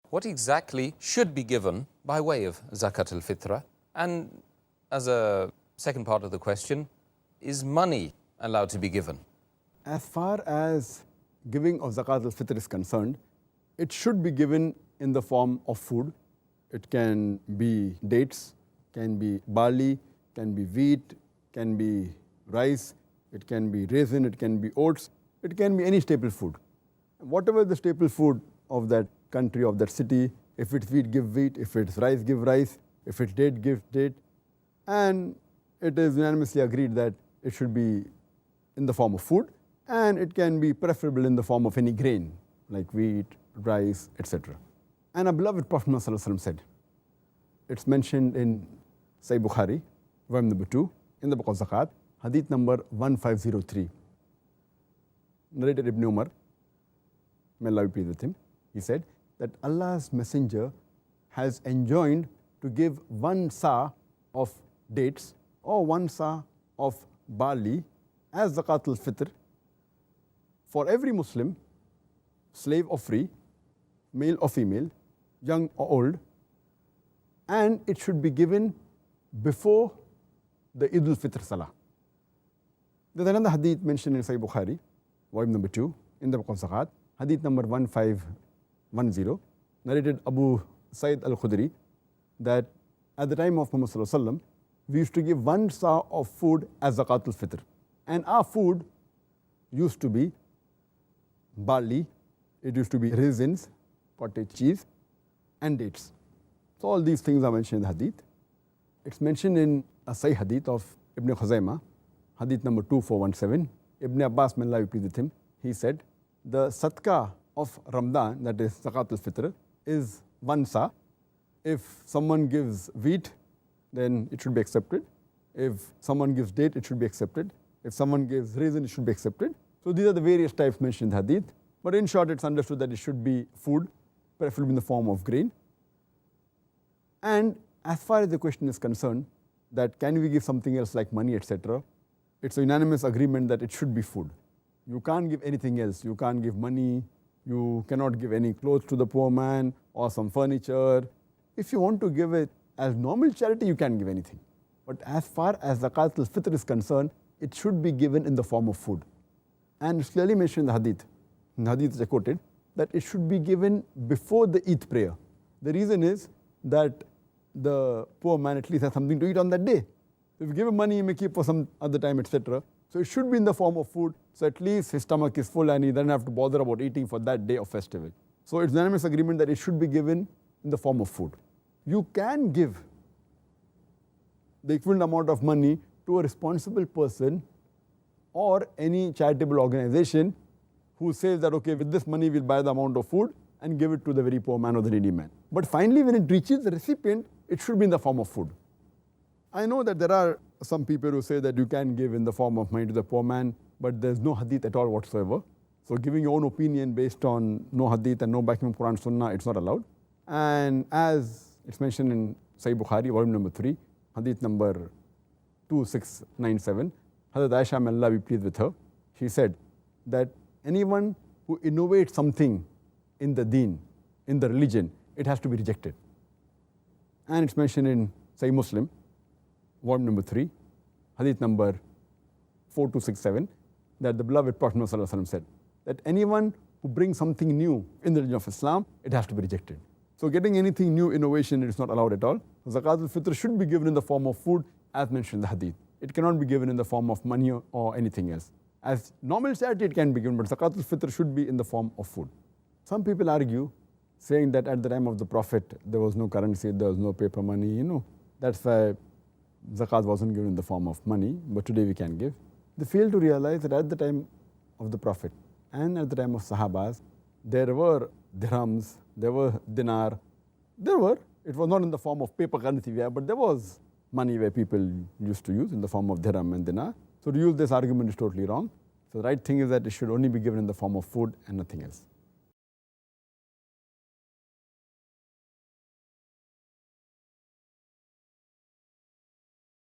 what exactly should be given by way of Zakat al-Fitra? And as a second part of the question, is money allowed to be given? As far as giving of Zakat al-Fitr is concerned, it should be given in the form of food. It can be dates, can be barley, can be wheat, can be rice, it can be raisin, it can be oats, it can be any staple food. Whatever the staple food of that country, of that city, if it's wheat, give wheat, if it's rice, give rice, if it's date, give date. And it is unanimously agreed that it should be in the form of food, and it can be preferable in the form of any grain, like wheat, rice, etc. And our beloved Prophet Muhammad said, it's mentioned in Sahih Bukhari, volume number 2, in the book of Zakat, hadith number 1503. Narrated Ibn Umar, may Allah be pleased with him, he said that Allah's Messenger has enjoined to give 1 sa of dates or 1 sa of barley as Zakat al-Fitr for every Muslim, slave or free, male or female, young or old, and it should be given before the Eid al-Fitr Salah. There's another hadith mentioned in Sahih Bukhari, volume number 2, in the book of Zakat, hadith number 1510, narrated Abu Sa'id al-Khudri, that at the time of Muhammad Sallallahu Alaihi Wasallam, we used to give 1 sa of food as Zakat al-Fitr. And our food used to be barley, it used to be raisins, cottage cheese, and dates. So all these things are mentioned in the hadith. It's mentioned in a Sahih hadith of Ibn Khuzaymah, hadith number 2417. Ibn Abbas, may Allah be pleased with him, he said, the sadaqah of Ramadan, that is Zakat al-Fitr, is 1 sa. If someone gives wheat, then it should be accepted. If someone gives date, it should be accepted. If someone gives raisin, it should be accepted. So these are the various types mentioned in the hadith. But in short, it's understood that it should be food, preferably in the form of grain. And as far as the question is concerned, that can we give something else like money, etc., it's a unanimous agreement that it should be food. You can't give anything else. You can't give money. You cannot give any clothes to the poor man or some furniture. If you want to give it as normal charity, you can give anything. But as far as Zakat al-Fitr is concerned, it should be given in the form of food. And it's clearly mentioned in the hadith. In the hadith I quoted, that it should be given before the Eid prayer. The reason is that the poor man at least has something to eat on that day. If you give him money, he may keep for some other time, etc. So it should be in the form of food, so at least his stomach is full and he doesn't have to bother about eating for that day of festival. So it's unanimous agreement that it should be given in the form of food. You can give the equivalent amount of money to a responsible person or any charitable organization who says that, okay, with this money we'll buy the amount of food and give it to the very poor man or the needy man. But finally, when it reaches the recipient, it should be in the form of food. I know that there are some people who say that you can give in the form of money to the poor man, but there's no hadith at all whatsoever. So giving your own opinion based on no hadith and no backing from Quran Sunnah, it's not allowed. And as it's mentioned in Sahih Bukhari, volume number 3, hadith number 2697, Hazrat Aisha, may Allah be pleased with her, she said that anyone who innovates something in the deen, in the religion, it has to be rejected. And it's mentioned in Sahih Muslim, volume number 3, hadith number 4267, that the beloved Prophet ﷺ said that anyone who brings something new in the religion of Islam, it has to be rejected. So getting anything new, innovation, it is not allowed at all. Zakat al-Fitr should be given in the form of food, as mentioned in the hadith. It cannot be given in the form of money or anything else. As normal charity, it can be given, but Zakat al-Fitr should be in the form of food. Some people argue, saying that at the time of the Prophet, there was no currency, there was no paper money, that's why Zakat wasn't given in the form of money, but today we can give. They fail to realize that at the time of the Prophet and at the time of Sahabas, there were dirhams, there were dinar, it was not in the form of paper currency, but there was money where people used to use in the form of dirham and dinar. So to use this argument is totally wrong. So the right thing is that it should only be given in the form of food and nothing else.